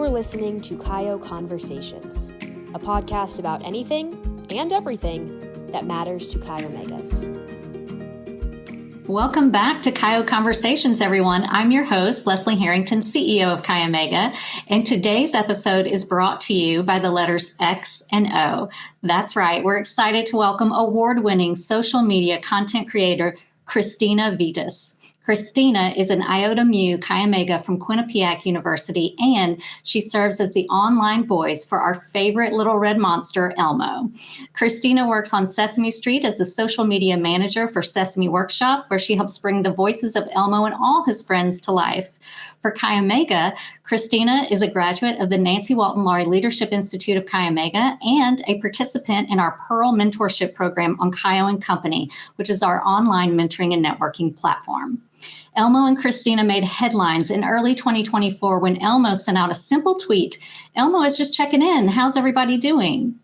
You're listening to Kaio Conversations, a podcast about anything and everything that matters to Chi Omegas. Welcome back to Kaio Conversations, everyone. I'm your host, Leslie Harrington, CEO of Chi Omega, and today's episode is brought to you by the letters X and O. That's right, we're excited to welcome award-winning social media content creator, Christina Vittas. Christina is an Iota Mu Chi Omega from Quinnipiac University, and she serves as the online voice for our favorite little red monster, Elmo. Christina works on Sesame Street as the social media manager for Sesame Workshop, where she helps bring the voices of Elmo and all his friends to life. For Chi Omega, Christina is a graduate of the Nancy Walton Laurie Leadership Institute of Chi Omega and a participant in our Pearl Mentorship Program on Kaio & Company, which is our online mentoring and networking platform. Elmo and Christina made headlines in early 2024 when Elmo sent out a simple tweet. Elmo is just checking in. How's everybody doing?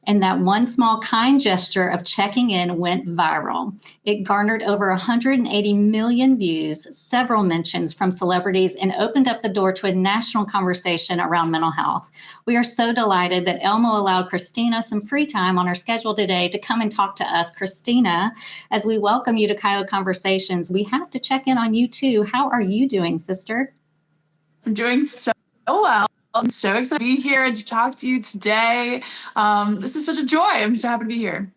And that one small kind gesture of checking in went viral. It garnered over 180 million views, several mentions from celebrities, and opened up the door to a national conversation around mental health. We are so delighted that Elmo allowed Christina some free time on her schedule today to come and talk to us. Christina, as we welcome you to Kaio Conversations, we have to check in on you too. How are you doing, sister? I'm doing so well. I'm so excited to be here and to talk to you today. This is such a joy. I'm so happy to be here.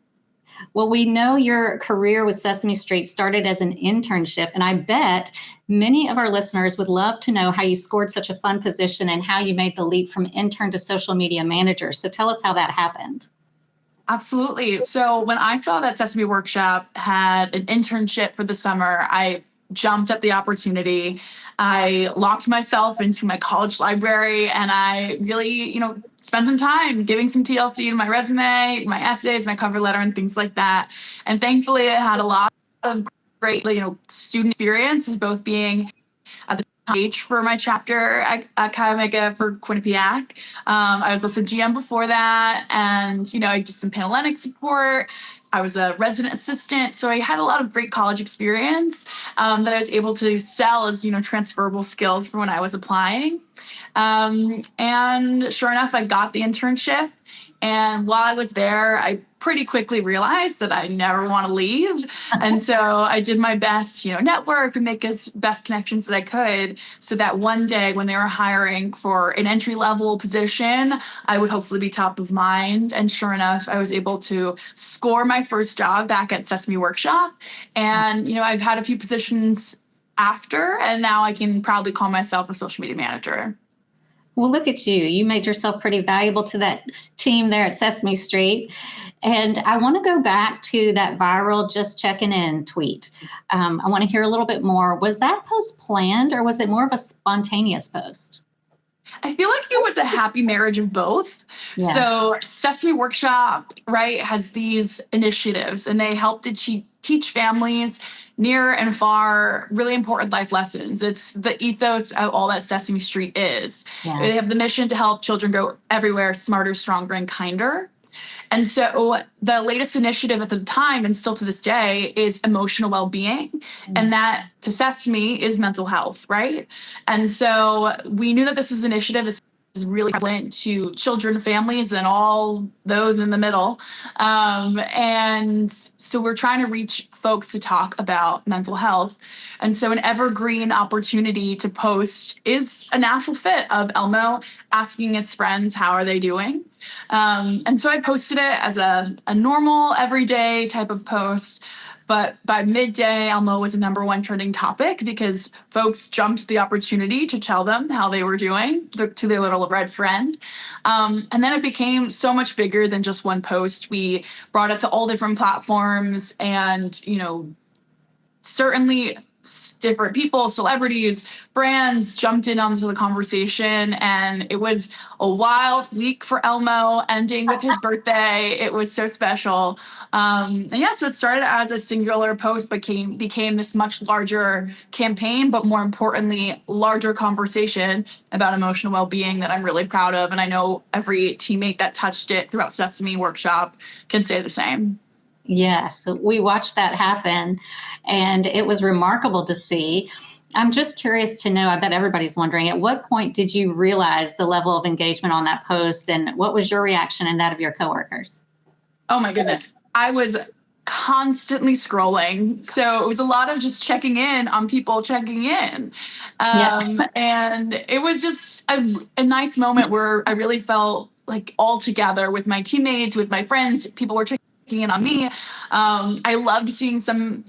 Well, we know your career with Sesame Street started as an internship, and I bet many of our listeners would love to know how you scored such a fun position and how you made the leap from intern to social media manager. So tell us how that happened. Absolutely. So when I saw that Sesame Workshop had an internship for the summer, I jumped at the opportunity. I locked myself into my college library and I really, spent some time giving some TLC to my resume, my essays, my cover letter, and things like that. And thankfully, I had a lot of great, student experiences, both being at the page for my chapter at Chi Omega for Quinnipiac. I was also GM before that, and I did some Panhellenic support. I was a resident assistant, so I had a lot of great college experience that I was able to sell as transferable skills for when I was applying. And sure enough, I got the internship. And while I was there, I pretty quickly realized that I never want to leave. And so I did my best, network and make as best connections that I could so that one day when they were hiring for an entry-level position, I would hopefully be top of mind. And sure enough, I was able to score my first job back at Sesame Workshop. And, I've had a few positions after, and now I can proudly call myself a social media manager. Well, look at you. You made yourself pretty valuable to that team there at Sesame Street. And I want to go back to that viral just checking in tweet. I want to hear a little bit more. Was that post planned or was it more of a spontaneous post? I feel like it was a happy marriage of both. Yeah. So Sesame Workshop, right, has these initiatives and they help to teach families near and far really important life lessons. It's the ethos of all that Sesame Street is. Yeah. They have the mission to help children go everywhere smarter, stronger, and kinder. And so the latest initiative at the time, and still to this day, is emotional well-being. Mm-hmm. And that, to Sesame, is mental health, right? And so we knew that this was an initiative that is really relevant to children, families, and all those in the middle. And so we're trying to reach folks to talk about mental health. And so an evergreen opportunity to post is a natural fit of Elmo asking his friends, how are they doing? And so I posted it as a normal, everyday type of post. But by midday, Elmo was the number one trending topic because folks jumped at the opportunity to tell them how they were doing to their little red friend. And then it became so much bigger than just one post. We brought it to all different platforms and, certainly different people, celebrities, brands jumped in onto the conversation. And it was a wild week for Elmo, ending with his birthday. It was so special. So it started as a singular post, but became this much larger campaign, but more importantly, larger conversation about emotional well-being that I'm really proud of. And I know every teammate that touched it throughout Sesame Workshop can say the same. Yes, we watched that happen, and it was remarkable to see. I'm just curious to know, I bet everybody's wondering, at what point did you realize the level of engagement on that post, and what was your reaction and that of your coworkers? Oh my goodness. I was constantly scrolling. So it was a lot of just checking in on people checking in. Yeah. And it was just a nice moment where I really felt like all together with my teammates, with my friends. People were checking in on me. I loved seeing some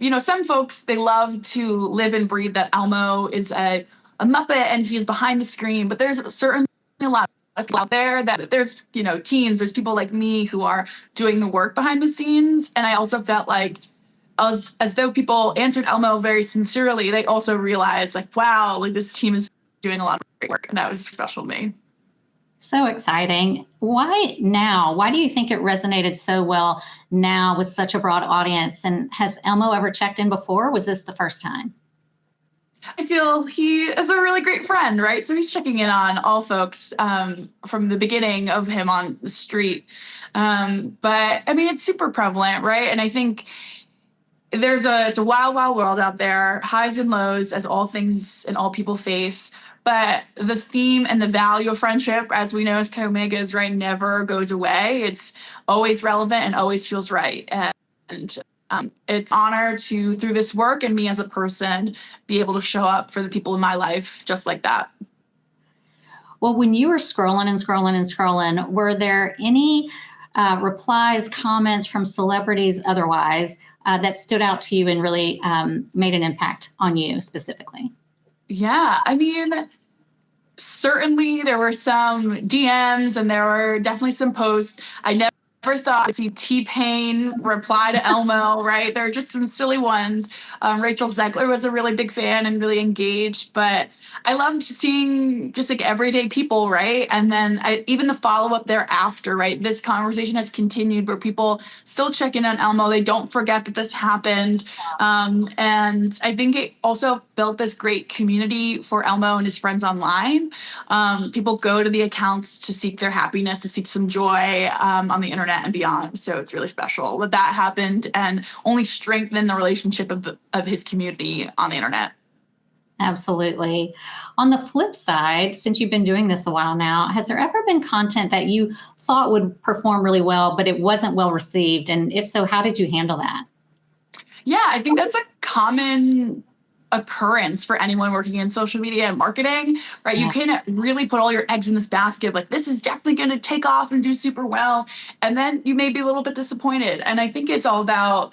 folks, they love to live and breathe that Elmo is a Muppet and he's behind the screen, but there's certainly a lot of people out there that there's, teams, there's people like me who are doing the work behind the scenes. And I also felt like as though people answered Elmo very sincerely, they also realized like, wow, like this team is doing a lot of great work. And that was special to me. So exciting. Why now? Why do you think it resonated so well now with such a broad audience? And has Elmo ever checked in before? Or was this the first time? I feel he is a really great friend, right? So he's checking in on all folks from the beginning of him on the street. But I mean, it's super prevalent, right? And I think it's a wild, wild world out there, highs and lows as all things and all people face. But the theme and the value of friendship, as we know as Chi Omegas, right, never goes away. It's always relevant and always feels right. And it's an honor to, through this work and me as a person, be able to show up for the people in my life just like that. Well, when you were scrolling and scrolling and scrolling, were there any replies, comments from celebrities otherwise that stood out to you and really made an impact on you specifically? Yeah, I mean, certainly there were some DMs and there were definitely some posts. I never thought I'd see T-Pain reply to Elmo, right? There are just some silly ones. Rachel Zegler was a really big fan and really engaged, but I loved seeing just like everyday people, right? And then even the follow-up thereafter, right? This conversation has continued where people still check in on Elmo. They don't forget that this happened. And I think it also built this great community for Elmo and his friends online. People go to the accounts to seek their happiness, to seek some joy on the internet and beyond. So it's really special that happened and only strengthened the relationship of his community on the internet. Absolutely. On the flip side, since you've been doing this a while now, has there ever been content that you thought would perform really well, but it wasn't well received? And if so, how did you handle that? Yeah, I think that's a common occurrence for anyone working in social media and marketing, right? You can really put all your eggs in this basket, like this is definitely going to take off and do super well. And then you may be a little bit disappointed. And I think it's all about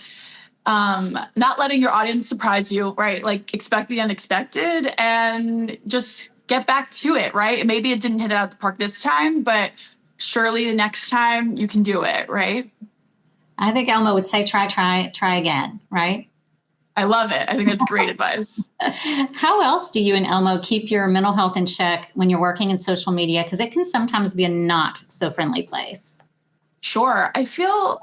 not letting your audience surprise you, right? Like expect the unexpected and just get back to it, right? Maybe it didn't hit it out the park this time, but surely the next time you can do it, right? I think Elmo would say, try again, right? I love it. I think that's great advice. How else do you and Elmo keep your mental health in check when you're working in social media? Because it can sometimes be a not so friendly place. Sure. I feel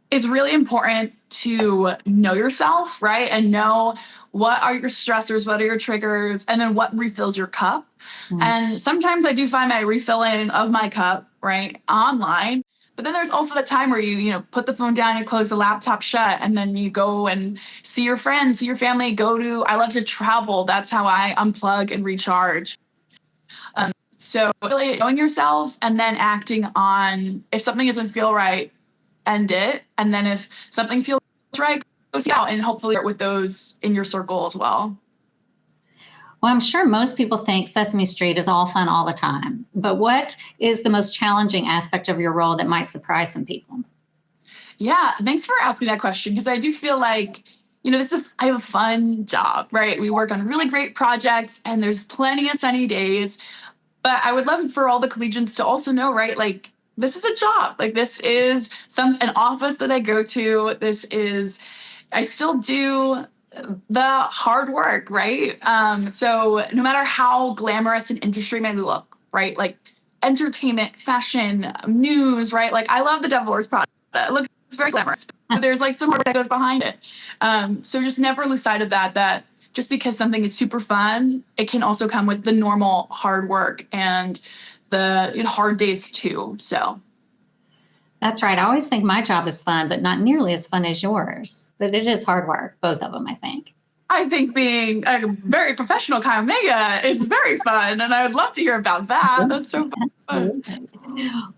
it's really important to know yourself, right? And know what are your stressors, what are your triggers, and then what refills your cup. And sometimes I do find my refilling of my cup, right, online. But then there's also the time where you put the phone down, you close the laptop shut, and then you go and see your friends, see your family, I love to travel. That's how I unplug and recharge. So really knowing yourself and then acting on, if something doesn't feel right, end it. And then if something feels right, go see out and hopefully with those in your circle as well. Well, I'm sure most people think Sesame Street is all fun all the time. But what is the most challenging aspect of your role that might surprise some people? Yeah, thanks for asking that question, because I do feel like, I have a fun job, right? We work on really great projects and there's plenty of sunny days. But I would love for all the collegians to also know, right? Like, this is a job. Like, this is an office that I go to. I still do the hard work, right? So no matter how glamorous an industry may look, right? Like entertainment, fashion, news, right? Like I love the Devil Wears Prada. It looks very glamorous, but there's like some work that goes behind it. So just never lose sight of that just because something is super fun, it can also come with the normal hard work and the hard days too. So. That's right. I always think my job is fun, but not nearly as fun as yours. But it is hard work, both of them, I think. I think being a very professional Chi Omega is very fun, and I would love to hear about that. That's so fun.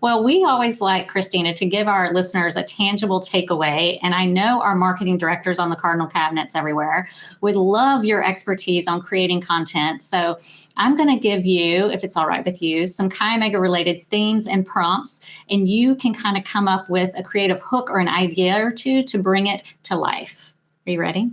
Well, we always like, Christina, to give our listeners a tangible takeaway. And I know our marketing directors on the Cardinal cabinets everywhere would love your expertise on creating content. So I'm going to give you, if it's all right with you, some Chi Omega related themes and prompts, and you can kind of come up with a creative hook or an idea or two to bring it to life. Are you ready?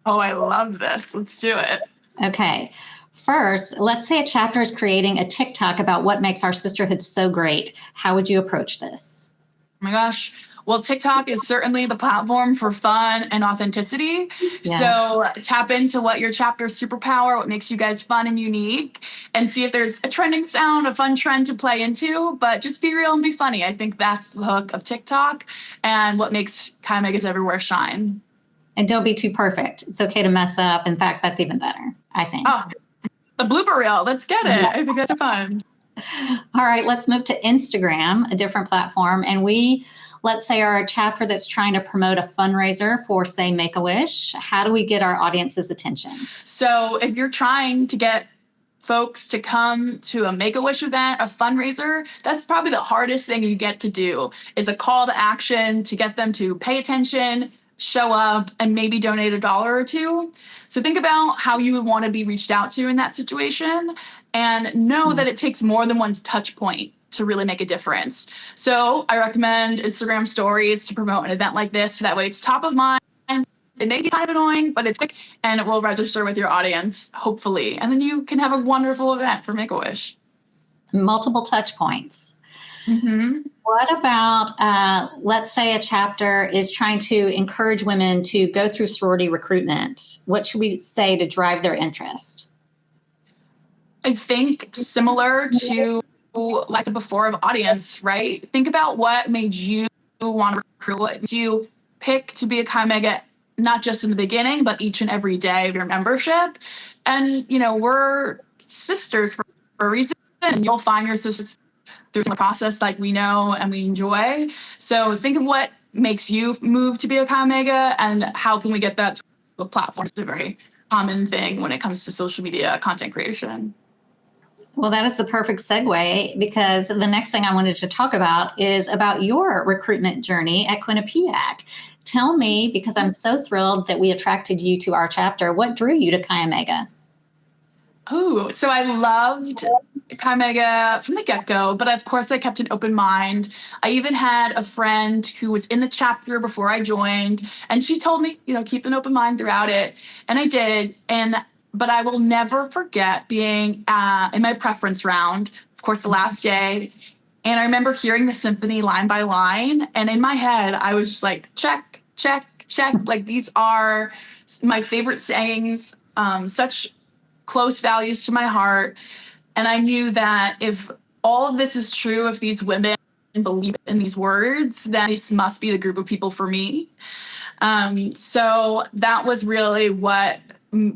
Oh, I love this. Let's do it. Okay. First, let's say a chapter is creating a TikTok about what makes our sisterhood so great. How would you approach this? Oh my gosh. Well, TikTok is certainly the platform for fun and authenticity. Yeah. So tap into what your chapter's superpower, what makes you guys fun and unique, and see if there's a trending sound, a fun trend to play into. But just be real and be funny. I think that's the hook of TikTok and what makes Chi Omegas everywhere shine. And don't be too perfect. It's okay to mess up. In fact, that's even better, I think. Oh, the blooper reel. Let's get it. I think that's fun. All right, let's move to Instagram, a different platform. And let's say, are a chapter that's trying to promote a fundraiser for, say, Make-A-Wish. How do we get our audience's attention? So if you're trying to get folks to come to a Make-A-Wish event, a fundraiser, that's probably the hardest thing you get to do, is a call to action to get them to pay attention, show up, and maybe donate $1 or $2. So think about how you would want to be reached out to in that situation, and know that it takes more than one touch point to really make a difference. So I recommend Instagram stories to promote an event like this. So that way it's top of mind. It may be kind of annoying, but it's quick, and it will register with your audience, hopefully. And then you can have a wonderful event for Make-A-Wish. Multiple touch points. Mm-hmm. What about, let's say a chapter is trying to encourage women to go through sorority recruitment. What should we say to drive their interest? I think similar to what I said before of audience, right? Think about what made you want to recruit, what made you pick to be a Chi Omega, not just in the beginning, but each and every day of your membership. And, we're sisters for a reason, and you'll find your sisters through the process like we know and we enjoy. So think of what makes you move to be a Chi Omega, and how can we get that to the platform. It's a very common thing when it comes to social media content creation. Well, that is the perfect segue, because the next thing I wanted to talk about is about your recruitment journey at Quinnipiac. Tell me, because I'm so thrilled that we attracted you to our chapter, what drew you to Chi Omega? Oh, so I loved Chi Omega from the get-go, but of course I kept an open mind. I even had a friend who was in the chapter before I joined, and she told me, keep an open mind throughout it. And I did. But I will never forget being in my preference round, of course, the last day. And I remember hearing the symphony line by line. And in my head, I was just like, check, check, check. Like, these are my favorite sayings, such close values to my heart. And I knew that if all of this is true, if these women believe in these words, then this must be the group of people for me. So that was really what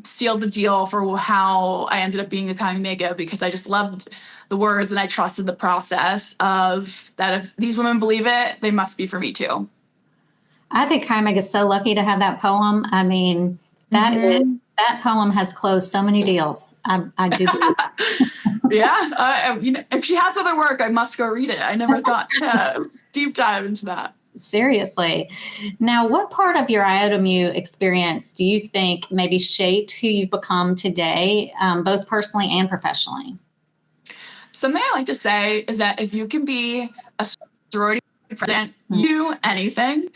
sealed the deal for how I ended up being a Chi Omega, because I just loved the words and I trusted the process of that. If these women believe it, they must be for me too. I think Chi Omega is so lucky to have that poem. I mean, that poem has closed so many deals. I do. Yeah. If she has other work, I must go read it. I never thought to deep dive into that. Seriously. Now, what part of your Iota Mu experience do you think maybe shaped who you've become today, both personally and professionally? Something I like to say is that if you can be a sorority president, you do anything.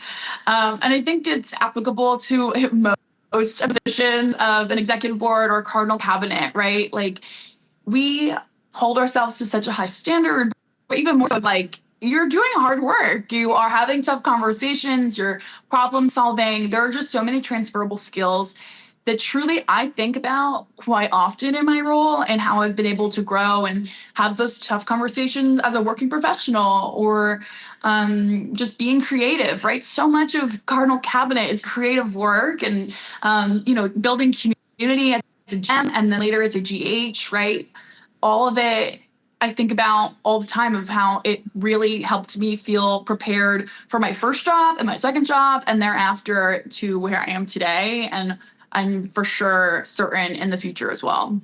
And I think it's applicable to most positions of an executive board or cardinal cabinet, right? Like, we hold ourselves to such a high standard, but even more so, like, you're doing hard work. You are having tough conversations. You're problem solving. There are just so many transferable skills that truly I think about quite often in my role, and how I've been able to grow and have those tough conversations as a working professional, or just being creative, right? So much of Cardinal Cabinet is creative work, and, building community as a gem and then later as a GH, right? All of it, I think about all the time, of how it really helped me feel prepared for my first job and my second job, and thereafter to where I am today. And I'm for sure certain in the future as well.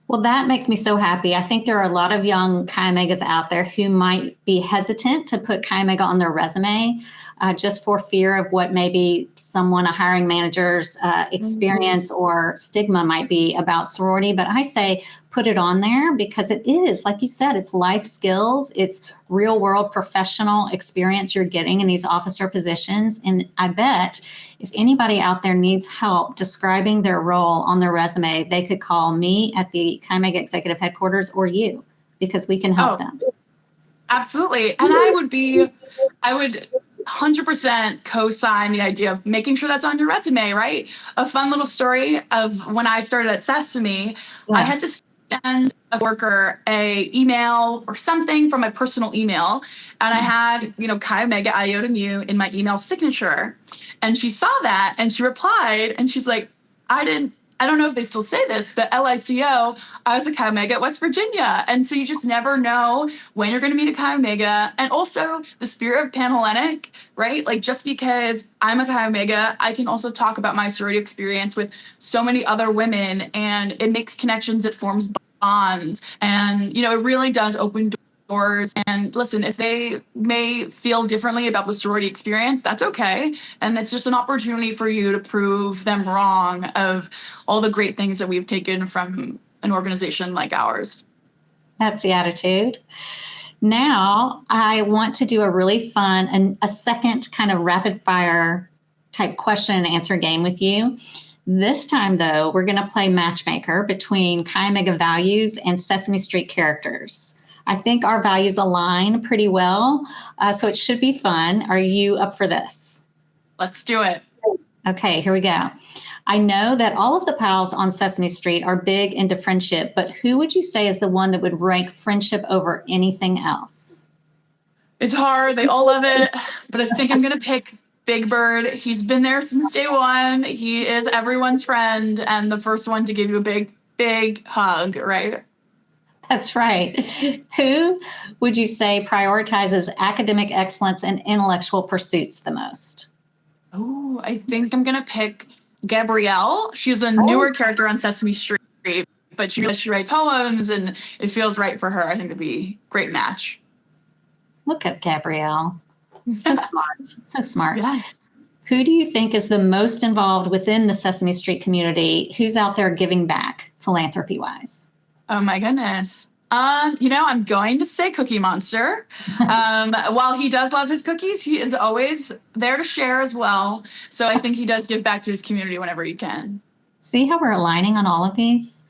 Well, that makes me so happy. I think there are a lot of young Chi Omegas out there who might be hesitant to put Chi Omega on their resume just for fear of what maybe a hiring manager's experience or stigma might be about sorority. But I say put it on there because it is, like you said, it's life skills, it's real world professional experience you're getting in these officer positions. And I bet if anybody out there needs help describing their role on their resume, they could call me at the Chi Omega Executive Headquarters or you, because we can help them. Absolutely. And I would 100% co-sign the idea of making sure that's on your resume, right? A fun little story of when I started at Sesame, I had to send a worker a email or something from my personal email. And I had, Chi Omega Iota Mu in my email signature. And she saw that and she replied and she's like, I don't know if they still say this, but LICO, I was a Chi Omega at West Virginia. And so you just never know when you're going to meet a Chi Omega. And also the spirit of Panhellenic, right? Like just because I'm a Chi Omega, I can also talk about my sorority experience with so many other women, and it makes connections, it forms bonds. And, it really does open doors. And listen, if they may feel differently about the sorority experience, that's okay. And it's just an opportunity for you to prove them wrong of all the great things that we've taken from an organization like ours. That's the attitude. Now I want to do a really fun and a second kind of rapid fire type question and answer game with you. This time, though, we're going to play matchmaker between Chi Omega values and Sesame Street characters. I think our values align pretty well, so it should be fun. Are you up for this? Let's do it. Okay, here we go. I know that all of the pals on Sesame Street are big into friendship, but who would you say is the one that would rank friendship over anything else? It's hard. They all love it, but I think I'm going to pick Big Bird. He's been there since day one. He is everyone's friend and the first one to give you a big, big hug, right? That's right. Who would you say prioritizes academic excellence and intellectual pursuits the most? Oh, I think I'm going to pick Gabrielle. She's a newer character on Sesame Street, but she writes poems and it feels right for her. I think it'd be a great match. Look at Gabrielle. So smart. So smart. Yes. Who do you think is the most involved within the Sesame Street community? Who's out there giving back philanthropy-wise? Oh my goodness. I'm going to say Cookie Monster. While he does love his cookies, he is always there to share as well. So I think he does give back to his community whenever he can. See how we're aligning on all of these?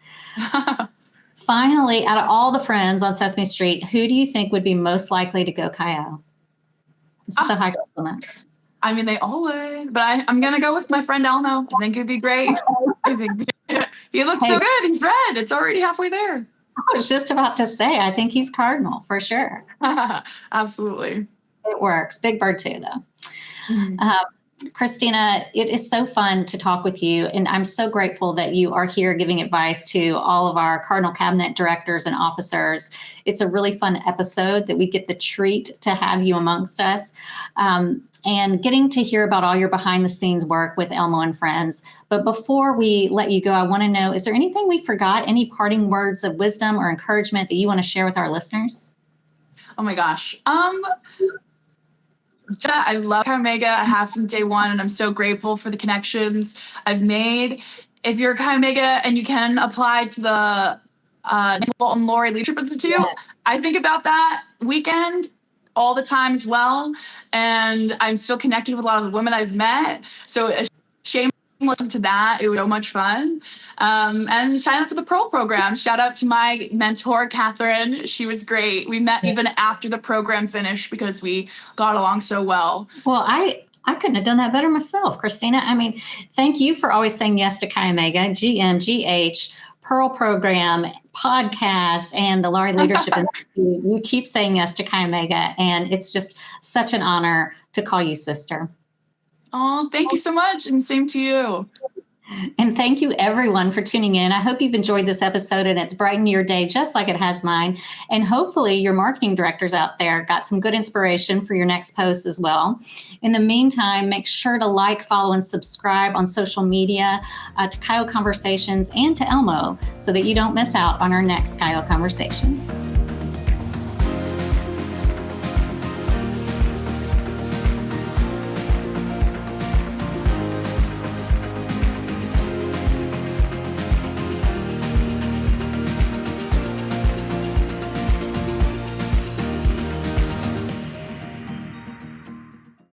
Finally, out of all the friends on Sesame Street, who do you think would be most likely to go Chi O? This is a high compliment. I mean, they all would, but I'm going to go with my friend Elmo. I think it'd be great. He looks so good. He's red. It's already halfway there. I was just about to say, I think he's Cardinal for sure. Absolutely. It works. Big Bird too, though. Mm-hmm. Christina, it is so fun to talk with you, and I'm so grateful that you are here giving advice to all of our Cardinal Cabinet directors and officers. It's a really fun episode that we get the treat to have you amongst us. And getting to hear about all your behind-the-scenes work with Elmo and Friends. But before we let you go, I want to know, is there anything we forgot, any parting words of wisdom or encouragement that you want to share with our listeners? Oh my gosh. I love Chi Omega. I have from day one, and I'm so grateful for the connections I've made. If you're Chi Omega and you can apply to the Walton Laurie Leadership Institute, yes. I think about that weekend all the time as well. And I'm still connected with a lot of the women I've met. So a shame to that. It was so much fun. And shout out for the Pearl program. Shout out to my mentor, Catherine. She was great. We met even after the program finished because we got along so well. Well, I couldn't have done that better myself, Christina. I mean, thank you for always saying yes to Chi Omega, GMGH, Pearl program, podcast, and the Laurie Leadership Institute. You keep saying yes to Chi Omega, and it's just such an honor to call you sister. Oh, thank you so much, and same to you. And thank you everyone for tuning in. I hope you've enjoyed this episode and it's brightened your day just like it has mine. And hopefully your marketing directors out there got some good inspiration for your next post as well. In the meantime, make sure to like, follow, and subscribe on social media to Kyle Conversations and to Elmo so that you don't miss out on our next Kyle Conversation.